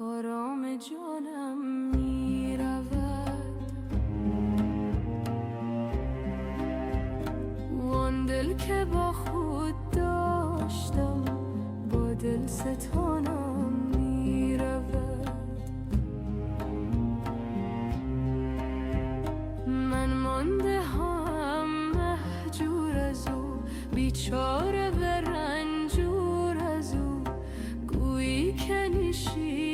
آرام جانم می رود. وان دل که با خود داشتم با دل ستانم می رود. من مانده هم مهجور از او، بیچاره و رنجور از او، گویی که نشید